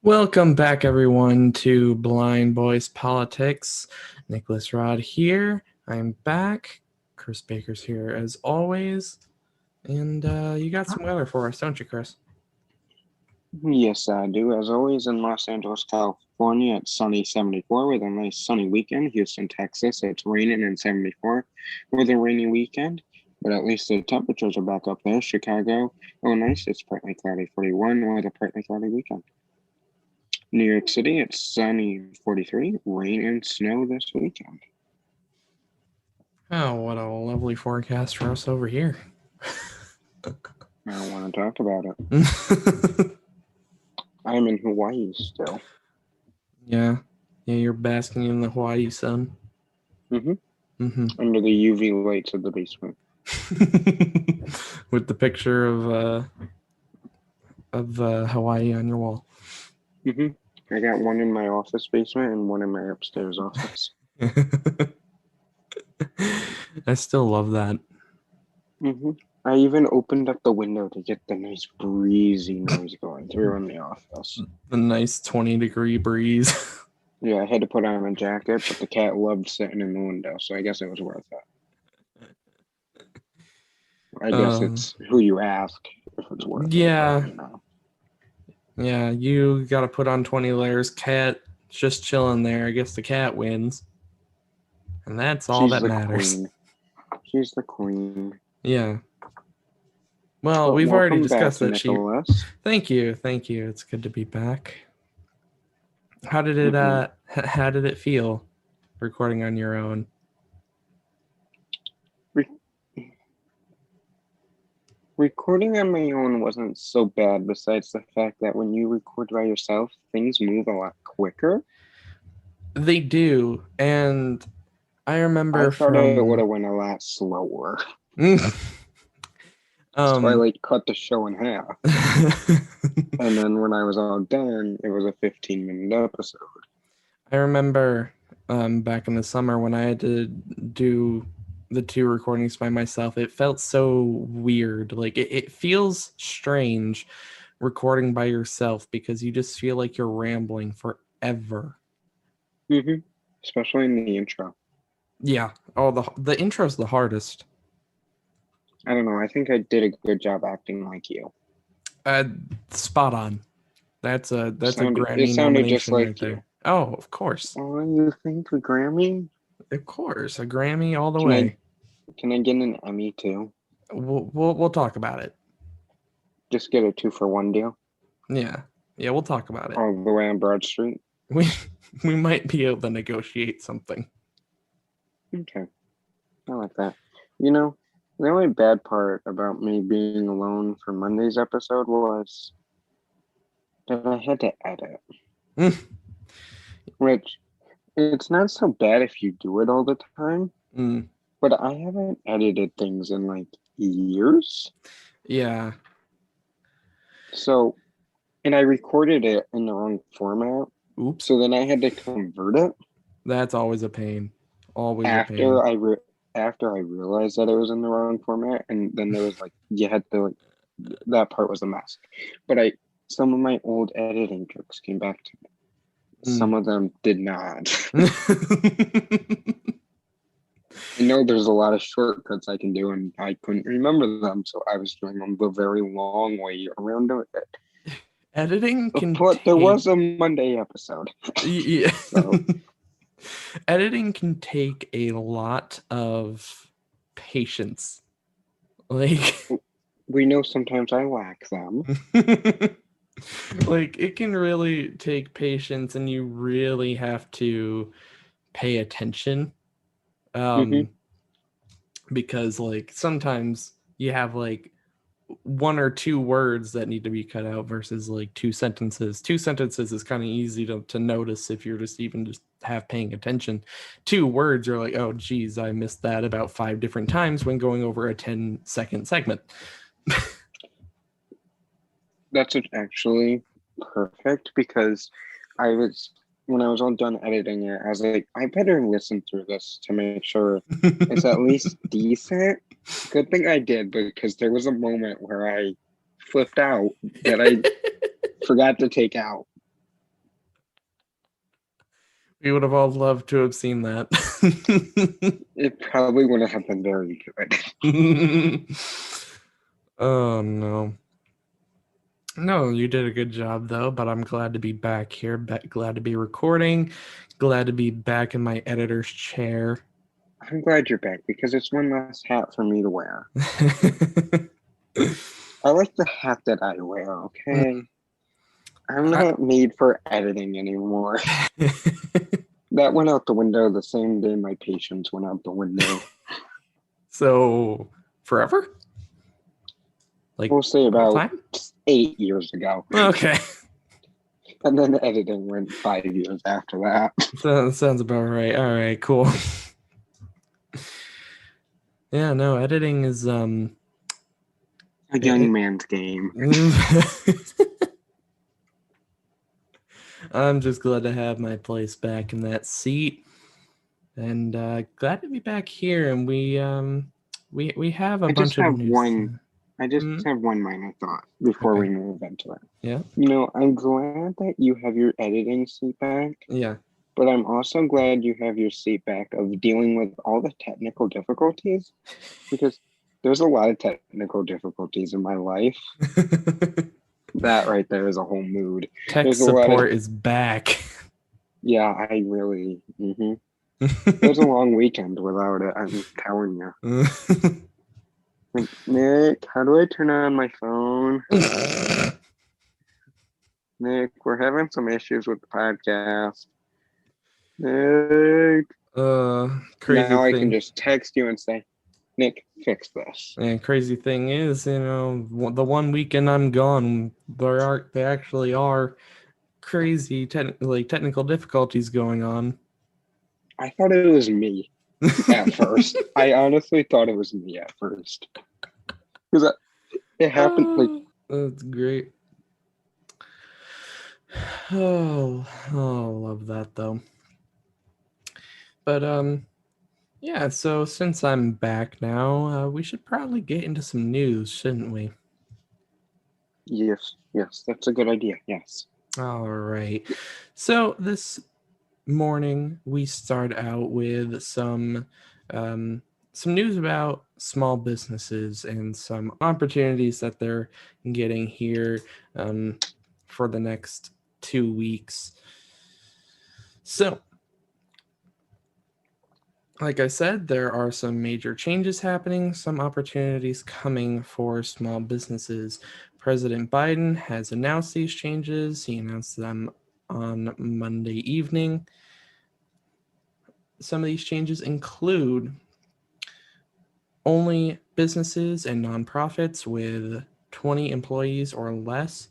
Welcome back, everyone, to Blind Boys Politics. Nicholas Rod here. I'm back. Chris Baker's here as always. And you got some weather for us, don't you, Chris? Yes, I do. As always, in Los Angeles, California, it's sunny 74 with a nice sunny weekend. Houston, Texas, it's raining and 74 with a rainy weekend, but at least the temperatures are back up there. Chicago, oh, nice. It's partly cloudy 41 with a partly cloudy weekend. New York City, it's sunny 43, rain and snow this weekend. Oh, what a lovely forecast for us over here. I don't want to talk about it. I'm in Hawaii still. Yeah, you're basking in the Hawaii sun. Under the UV lights of the basement. With the picture of Hawaii on your wall. I got one in my office basement and one in my upstairs office. I still love that. I even opened up the window to get the nice breezy noise going through in the office. The nice 20-degree breeze. Yeah, I had to put on a jacket, but the cat loved sitting in the window, so I guess it was worth it. I guess it's who you ask if it's worth it. Yeah. But, you know. Yeah, you got to put on 20 layers. Cat just chilling there. I guess the cat wins. And that's all that matters. Queen. She's the queen. Yeah. Well, we've already discussed that Nicholas. Thank you. It's good to be back. How did it feel recording on your own? Recording on my own wasn't so bad, besides the fact that when you record by yourself, things move a lot quicker. They do, and I remember I thought it would have went a lot slower. So I cut the show in half. And then when I was all done, it was a 15-minute episode. I remember back in the summer when I had to do the 2 recordings by myself, it felt so weird. Like it feels strange recording by yourself because you just feel like you're rambling forever. Especially in the intro. Yeah. Oh, the intro's the hardest. I don't know. I think I did a good job acting like you. Spot on. That's a Grammy nomination just like right there. Oh, of course. Oh, you think a Grammy? Of course, a Grammy all the way. Can I get an Emmy too? We'll talk about it. Just get a 2-for-1 deal. Yeah, we'll talk about it. All the way on Broad Street. We might be able to negotiate something. Okay, I like that. You know, the only bad part about me being alone for Monday's episode was that I had to edit. Which, it's not so bad if you do it all the time. But I haven't edited things in like years. Yeah. So, and I recorded it in the wrong format. Oops. So then I had to convert it. That's always a pain. Always after a pain. After I realized that it was in the wrong format, and then there was like you had to that part was a mess. But some of my old editing tricks came back to me. Some of them did not. I know there's a lot of shortcuts I can do, and I couldn't remember them, so I was doing them the very long way around it. Editing can But there was a Monday episode. Yeah. So. Editing can take a lot of patience. Like, we know sometimes I lack them. Like, it can really take patience, and you really have to pay attention. Because like sometimes you have like 1 or 2 words that need to be cut out versus like 2 sentences. 2 sentences is kind of easy to notice if you're just paying attention. 2 words are like, oh geez, I missed that about 5 different times when going over a 10-second segment. That's actually perfect, because when I was all done editing it, I was like, I better listen through this to make sure it's at least decent. Good thing I did, because there was a moment where I flipped out that I forgot to take out. We would have all loved to have seen that. It probably wouldn't have been very good. Oh no. No, you did a good job though, but I'm glad to be back here, glad to be recording, glad to be back in my editor's chair. I'm glad you're back because it's one less hat for me to wear. I like the hat that I wear, okay? I'm not made for editing anymore. That went out the window the same day my patience went out the window. So, forever? Like, We'll say all about time? 8 years ago. Okay. And then editing went 5 years after that. So, that sounds about right. All right, cool. Yeah, no, editing is A young man's game. I'm just glad to have my place back in that seat, and glad to be back here. And we have a I bunch just of have news. one minor thought before we move into it. Yeah. I'm glad that you have your editing seat back. Yeah. But I'm also glad you have your seat back of dealing with all the technical difficulties, because there's a lot of technical difficulties in my life. That right there is a whole mood. Tech support is back. Yeah, I really. It was a long weekend without it, I'm telling you. Nick, how do I turn on my phone? Nick, we're having some issues with the podcast. Nick. Crazy now thing. I can just text you and say, Nick, fix this. And crazy thing is, the one weekend I'm gone, there actually are crazy technical difficulties going on. I thought it was me at first. I honestly thought it was me at first. Because it happened That's great. Oh, love that though. But yeah, so since I'm back now, we should probably get into some news, shouldn't we? Yes, that's a good idea. Yes. All right. So this morning we start out with some news about small businesses and some opportunities that they're getting here for the next 2 weeks. So, like I said, there are some major changes happening, some opportunities coming for small businesses. President Biden has announced these changes. He announced them on Monday evening. Some of these changes include only businesses and nonprofits with 20 employees or less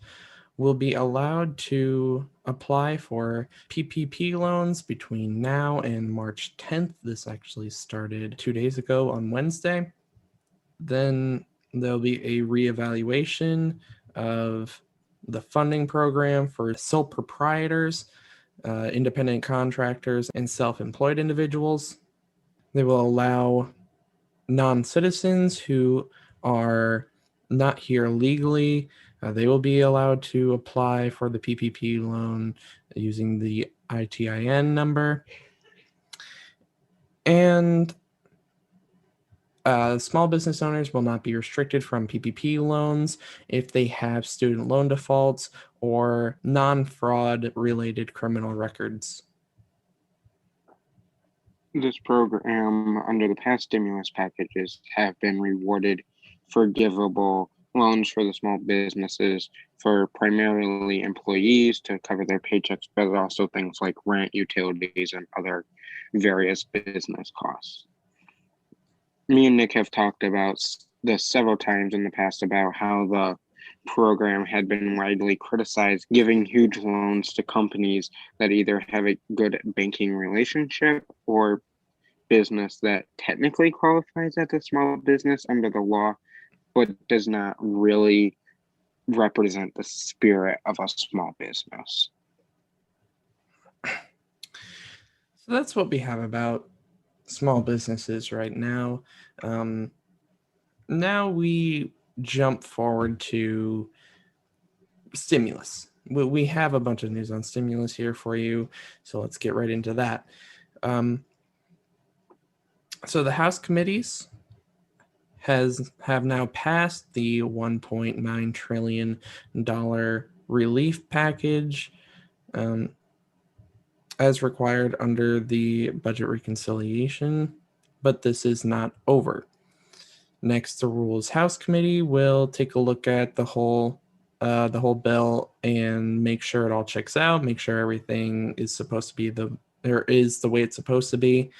will be allowed to apply for PPP loans between now and March 10th. This actually started 2 days ago on Wednesday. Then there'll be a reevaluation of the funding program for sole proprietors, independent contractors, and self-employed individuals. They will allow non-citizens who are not here legally, they will be allowed to apply for the PPP loan using the ITIN number. And small business owners will not be restricted from PPP loans if they have student loan defaults or non-fraud related criminal records. This program, under the past stimulus packages, have been rewarded forgivable loans for the small businesses, for primarily employees to cover their paychecks, but also things like rent, utilities, and other various business costs. Me and Nick have talked about this several times in the past about how the program had been widely criticized, giving huge loans to companies that either have a good banking relationship or business that technically qualifies as a small business under the law, but does not really represent the spirit of a small business. So that's what we have about small businesses right now. Now we jump forward to stimulus. we have a bunch of news on stimulus here for you, so let's get right into that. So the House committees have now passed the $1.9 trillion relief package as required under the budget reconciliation, but this is not over. Next, the Rules House Committee will take a look at the whole bill and make sure it all checks out, make sure everything is supposed to be the way it's supposed to be.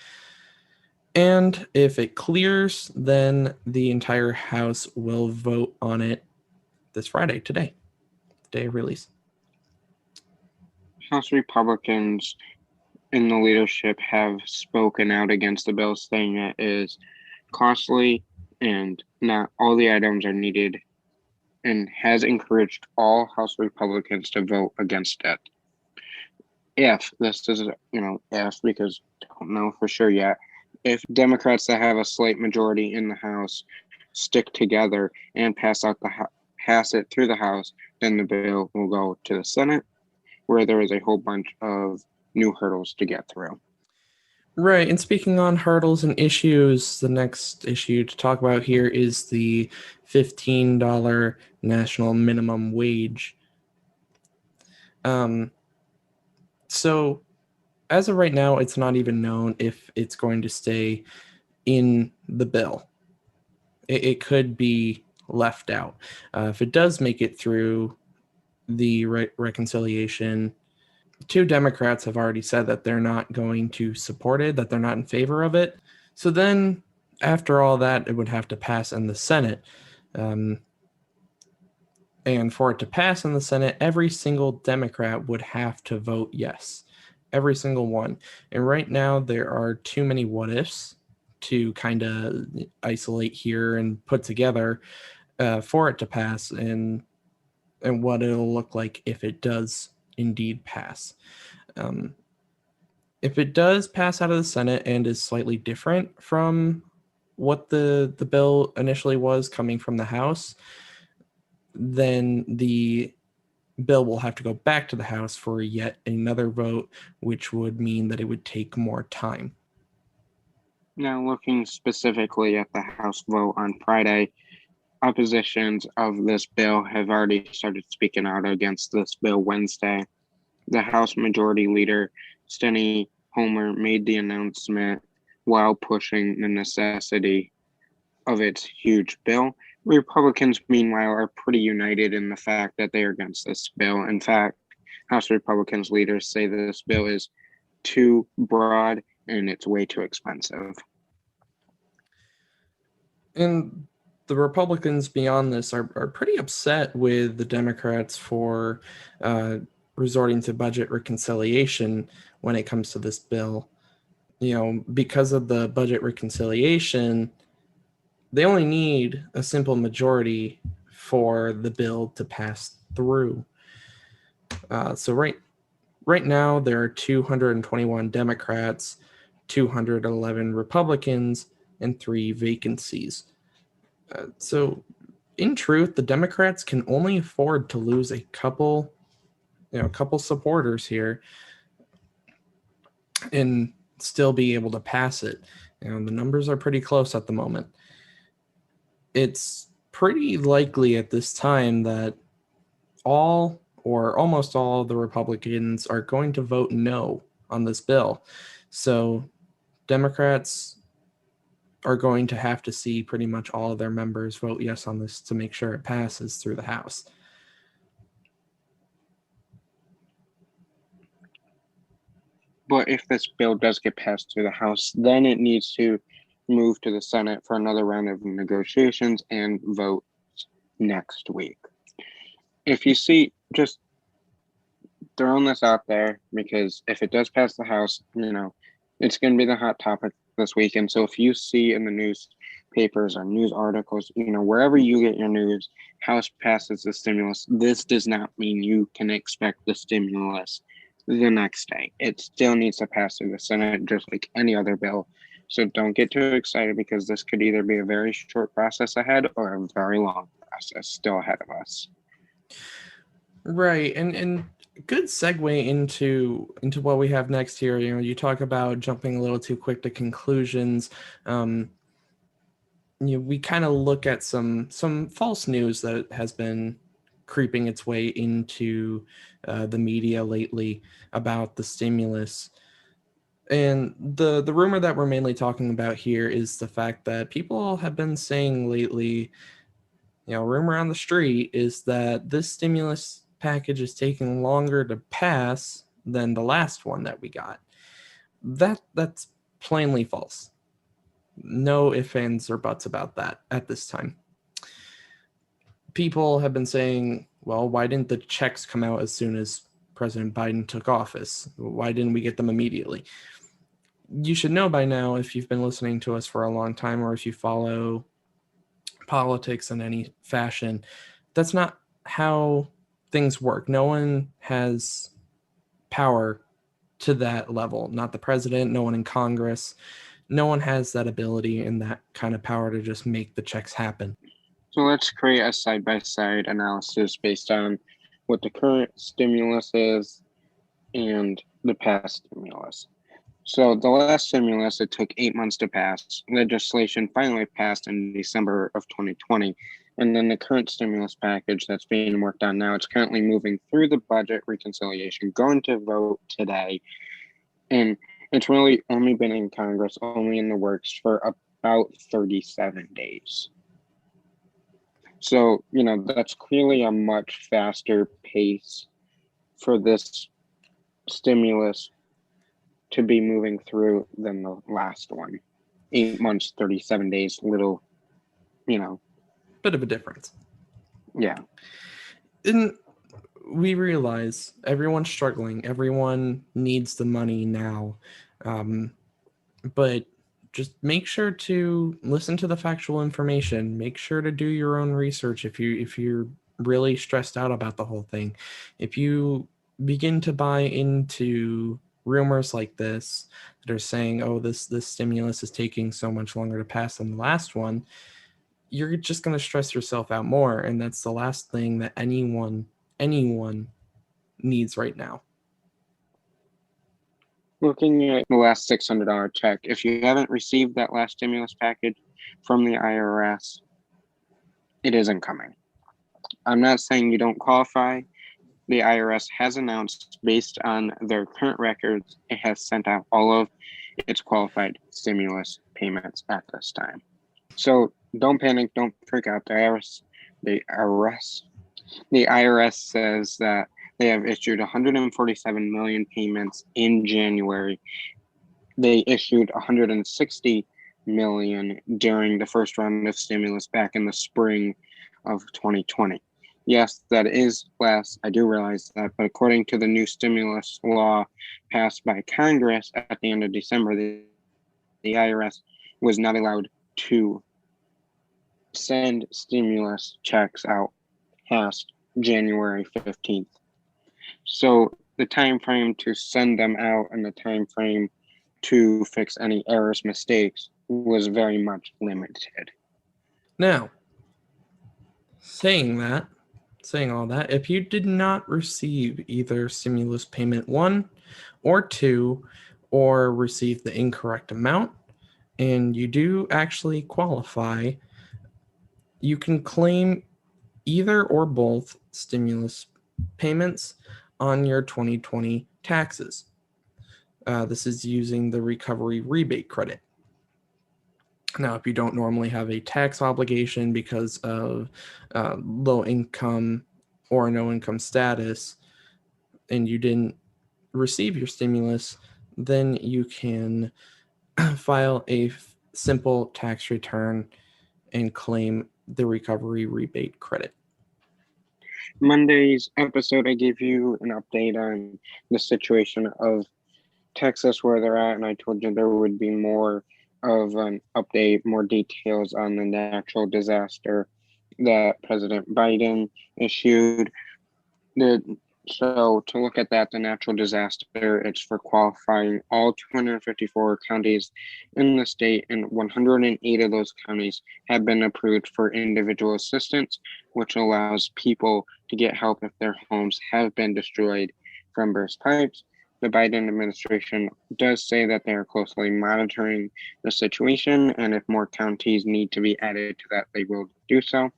And if it clears, then the entire House will vote on it this Friday, today, day of release. House Republicans in the leadership have spoken out against the bill, saying it is costly and not all the items are needed, and has encouraged all House Republicans to vote against it. If this is, if, because don't know for sure yet, if Democrats that have a slight majority in the House stick together and pass it through the House, then the bill will go to the Senate, where there is a whole bunch of new hurdles to get through. Right, and speaking on hurdles and issues, the next issue to talk about here is the $15 national minimum wage. So as of right now, it's not even known if it's going to stay in the bill. It could be left out. If it does make it through the reconciliation, 2 Democrats have already said that they're not going to support it, that they're not in favor of it. So then, after all that, it would have to pass in the Senate. And for it to pass in the Senate, every single Democrat would have to vote yes. Every single one. And right now, there are too many what ifs to kind of isolate here and put together for it to pass, and what it'll look like if it does indeed pass. If it does pass out of the Senate and is slightly different from what the bill initially was coming from the House, then the bill will have to go back to the House for yet another vote, which would mean that it would take more time. Now, looking specifically at the House vote on Friday, oppositions of this bill have already started speaking out against this bill Wednesday. The House Majority Leader, Steny Hoyer, made the announcement while pushing the necessity of its huge bill. Republicans, meanwhile, are pretty united in the fact that they are against this bill. In fact, House Republicans leaders say this bill is too broad and it's way too expensive. And the Republicans beyond this are pretty upset with the Democrats for resorting to budget reconciliation when it comes to this bill. Because of the budget reconciliation, they only need a simple majority for the bill to pass through. So right now, there are 221 Democrats, 211 Republicans, and 3 vacancies. So, in truth, the Democrats can only afford to lose a couple supporters here and still be able to pass it. The numbers are pretty close at the moment. It's pretty likely at this time that all or almost all of the Republicans are going to vote no on this bill. So Democrats are going to have to see pretty much all of their members vote yes on this to make sure it passes through the House. But if this bill does get passed through the House, then it needs to move to the Senate for another round of negotiations and vote next week. If you see, just throwing this out there, because if it does pass the House, it's going to be the hot topic this weekend. So if you see in the newspapers or news articles, wherever you get your news, House passes the stimulus, this does not mean you can expect the stimulus the next day. It still needs to pass through the Senate just like any other bill. So don't get too excited, because this could either be a very short process ahead or a very long process still ahead of us. Right, and good segue into what we have next here. You know, you talk about jumping a little too quick to conclusions. Um, we kind of look at some false news that has been creeping its way into the media lately about the stimulus. And the rumor that we're mainly talking about here is the fact that people have been saying lately, rumor on the street is that this stimulus package is taking longer to pass than the last one that we got. That's plainly false. No ifs, ands, or buts about that at this time. People have been saying, well, why didn't the checks come out as soon as President Biden took office? Why didn't we get them immediately? You should know by now, if you've been listening to us for a long time or if you follow politics in any fashion, that's not how things work. No one has power to that level. Not the president, no one in Congress. No one has that ability and that kind of power to just make the checks happen. So let's create a side-by-side analysis based on what the current stimulus is and the past stimulus. So the last stimulus, it took 8 months to pass. Legislation finally passed in December of 2020. And then the current stimulus package that's being worked on now, it's currently moving through the budget reconciliation, going to vote today. And it's really only been in Congress, only in the works for about 37 days. So, that's clearly a much faster pace for this stimulus to be moving through than the last one. 8 months, 37 days, little, Bit of a difference. yeah. And we realize everyone's struggling, everyone needs the money now. But just make sure to listen to the factual information. Make sure to do your own research if you're really stressed out about the whole thing. If you begin to buy into rumors like this that are saying, "Oh, this stimulus is taking so much longer to pass than the last one," you're just going to stress yourself out more, and that's the last thing that anyone needs right now. Looking at the last $600 check, if you haven't received that last stimulus package from the IRS, it isn't coming. I'm not saying you don't qualify. The IRS has announced, based on their current records, it has sent out all of its qualified stimulus payments at this time. So don't panic, don't freak out. The IRS says that they have issued 147 million payments in January. They issued 160 million during the first round of stimulus back in the spring of 2020. Yes, that is less. I do realize that. But according to the new stimulus law passed by Congress at the end of December, the IRS was not allowed to send stimulus checks out past January 15th. So the time frame to send them out and the time frame to fix any errors, mistakes was very much limited. Now, saying all that, if you did not receive either stimulus payment 1 or 2 or receive the incorrect amount and you do actually qualify, you can claim either or both stimulus payments on your 2020 taxes. This is using the recovery rebate credit. Now, if you don't normally have a tax obligation because of low income or no income status, and you didn't receive your stimulus, then you can file a simple tax return and claim the recovery rebate credit. Monday's episode, I gave you an update on the situation of Texas, where they're at, and I told you there would be more of an update, more details on the natural disaster that President Biden issued. The So to look at that, the natural disaster, it's for qualifying all 254 counties in the state, and 108 of those counties have been approved for individual assistance, which allows people to get help if their homes have been destroyed from burst pipes. The Biden administration does say that they are closely monitoring the situation, and if more counties need to be added to that, they will do so.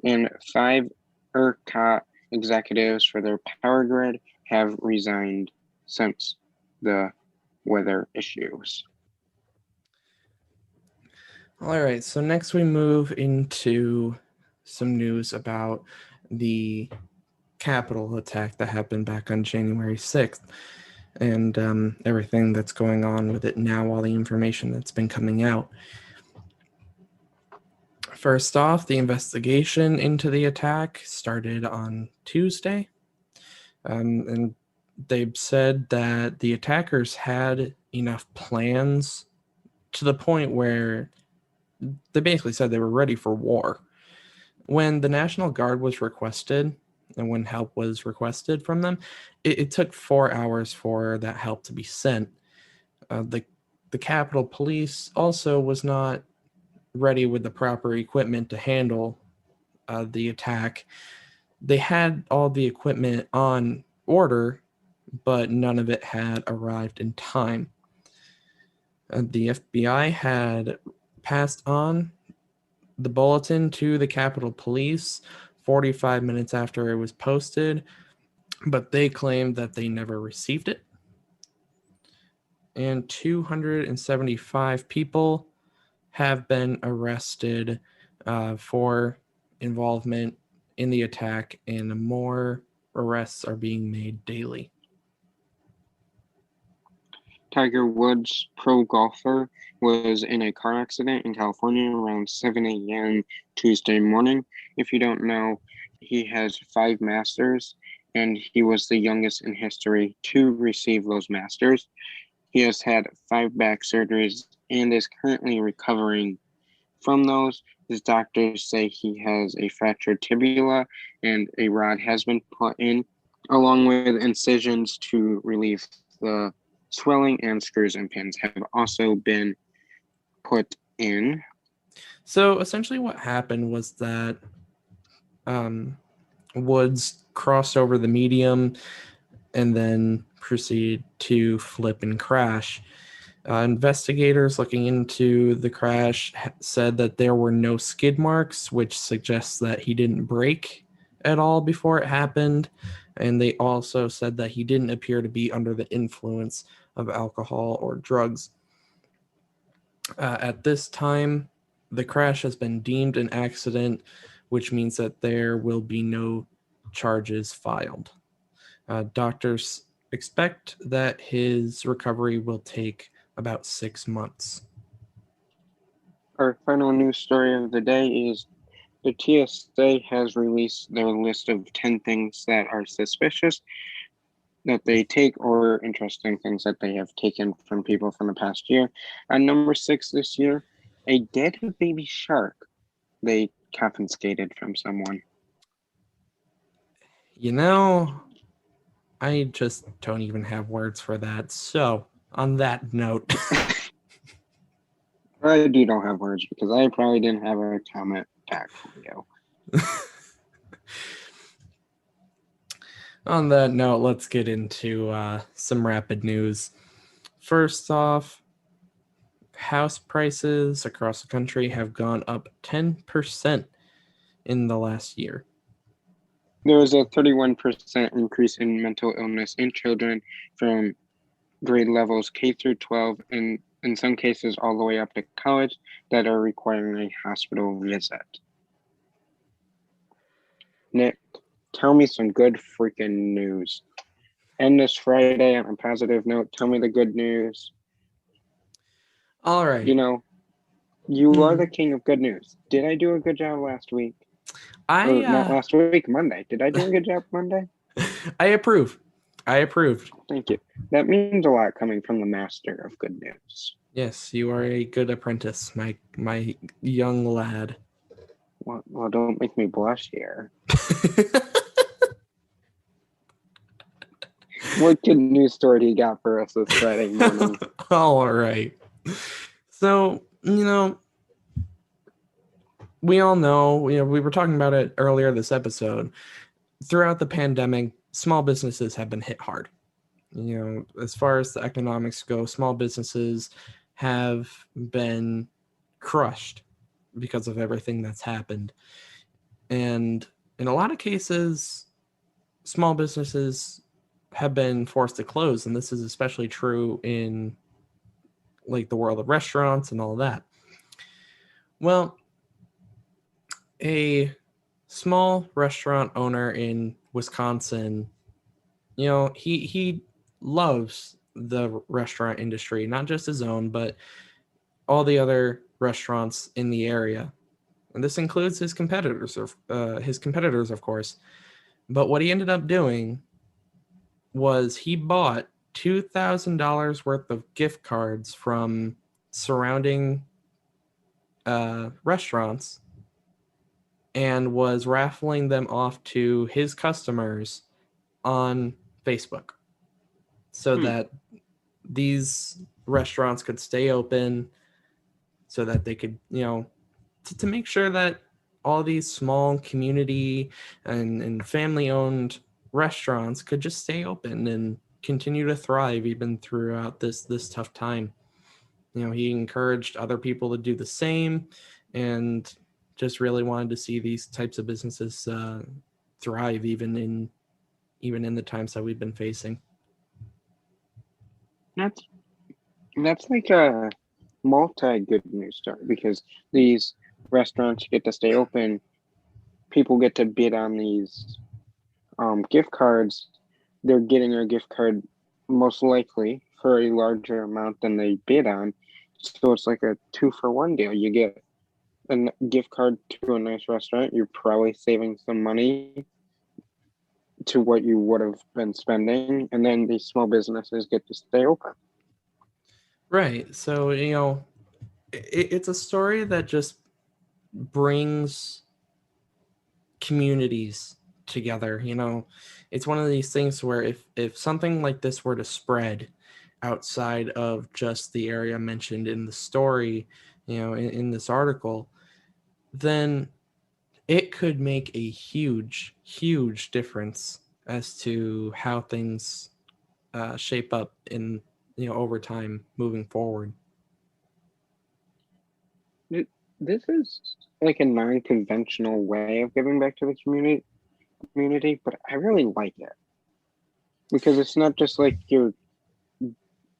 And five ERCOT executives for their power grid have resigned since the weather issues. All right, so next we move into some news about the Capitol attack that happened back on January 6th and everything that's going on with it now, all the information that's been coming out. First off, the investigation into the attack started on Tuesday, and they said that the attackers had enough plans to the point where they basically said they were ready for war. When the National Guard was requested and when help was requested from them, it took 4 hours for that help to be sent. The Capitol Police also was not ready with the proper equipment to handle the attack. They had all the equipment on order, but none of it had arrived in time. The FBI had passed on the bulletin to the Capitol Police 45 minutes after it was posted, but they claimed that they never received it. And 275 people have been arrested for involvement in the attack, and more arrests are being made daily. Tiger Woods, pro golfer, was in a car accident in California around 7 a.m. Tuesday morning. If you don't know, he has 5 Masters, and he was the youngest in history to receive those Masters. He has had 5 back surgeries and is currently recovering from those. His doctors say he has a fractured tibia and a rod has been put in, along with incisions to relieve the swelling, and screws and pins have also been put in. So essentially, what happened was that Woods crossed over the medium and then proceeded to flip and crash. Investigators looking into the crash said that there were no skid marks, which suggests that he didn't brake at all before it happened. And they also said that he didn't appear to be under the influence of alcohol or drugs. At this time, the crash has been deemed an accident, which means that there will be no charges filed. Doctors expect that his recovery will take about 6 months. Our final news story of the day is the TSA has released their list of 10 things that are suspicious that they take or interesting things that they have taken from people from the past year. On number 6 this year, a dead baby shark they confiscated from someone. You know, I just don't even have words for that. So, on that note, I don't have words because I probably didn't have a comment back for you. on that note, let's get into some rapid news. First off, house prices across the country have gone up 10% in the last year. There was a 31% increase in mental illness in children from grade levels K through 12, and in some cases all the way up to college, that are requiring a hospital visit. Nick, tell me some good freaking news. End this Friday on a positive note. Tell me the good news. All right. You know, you are the king of good news. Did I do a good job last week? Not last week, Monday. Did I do a good job Monday? I approve. I approved. Thank you. That means a lot coming from the master of good news. Yes, you are a good apprentice, my young lad. Well, don't make me blush here. What good news story do you got for us this Friday morning? All right. So, we all know, we were talking about it earlier this episode. Throughout the pandemic, small businesses have been hit hard. As far as the economics go, small businesses have been crushed because of everything that's happened. And in a lot of cases, small businesses have been forced to close. And this is especially true in like the world of restaurants and all of that. Well, a small restaurant owner in Wisconsin, he loves the restaurant industry, not just his own, but all the other restaurants in the area. And this includes his competitors, of course. But what he ended up doing was he bought $2,000 worth of gift cards from surrounding restaurants and was raffling them off to his customers on Facebook so that these restaurants could stay open, so that they could, to make sure that all these small community and family owned restaurants could just stay open and continue to thrive even throughout this tough time. He encouraged other people to do the same, and just really wanted to see these types of businesses thrive even in the times that we've been facing. That's like a multi good news story, because these restaurants get to stay open. People get to bid on these gift cards. They're getting a gift card most likely for a larger amount than they bid on. So it's like a 2-for-1 deal. You get a gift card to a nice restaurant. You're probably saving some money to what you would have been spending. And then these small businesses get to stay open. Right. So, it's a story that just brings communities together. It's one of these things where if something like this were to spread outside of just the area mentioned in the story, in this article, then it could make a huge difference as to how things shape up in over time moving forward. This is like a non-conventional way of giving back to the community, but I really like it, because it's not just like you're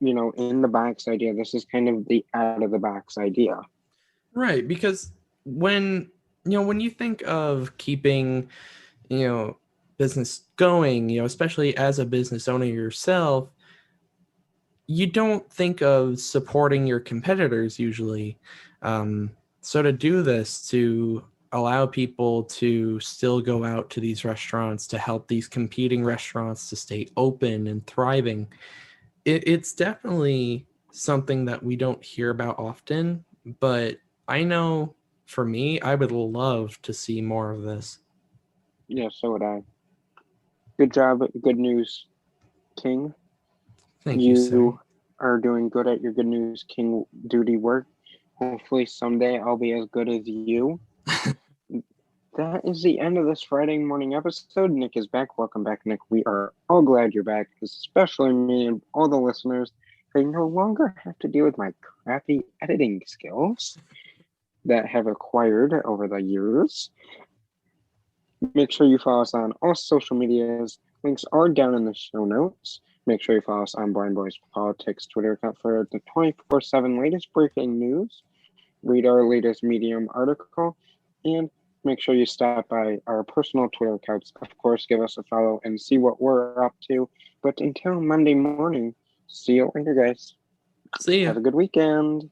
in the box idea. This is kind of the out of the box idea. Right, because when you think of keeping business going, especially as a business owner yourself, you don't think of supporting your competitors usually. So to do this, to allow people to still go out to these restaurants, to help these competing restaurants to stay open and thriving, it's definitely something that we don't hear about often. But I know for me, I would love to see more of this. Yeah, so would I. Good job. Good news, King. Thank you, sir. You are doing good at your Good News King duty work. Hopefully someday I'll be as good as you. That is the end of this Friday morning episode. Nick is back. Welcome back, Nick. We are all glad you're back, especially me and all the listeners. I no longer have to deal with my crappy editing skills that have acquired over the years. Make sure you follow us on all social medias. Links are down in the show notes. Make sure you follow us on Blind Boys Politics Twitter account for the 24/7 latest breaking news. Read our latest Medium article, and make sure you stop by our personal Twitter accounts. Of course, give us a follow and see what we're up to. But until Monday morning, see you later, guys. See ya. Have a good weekend.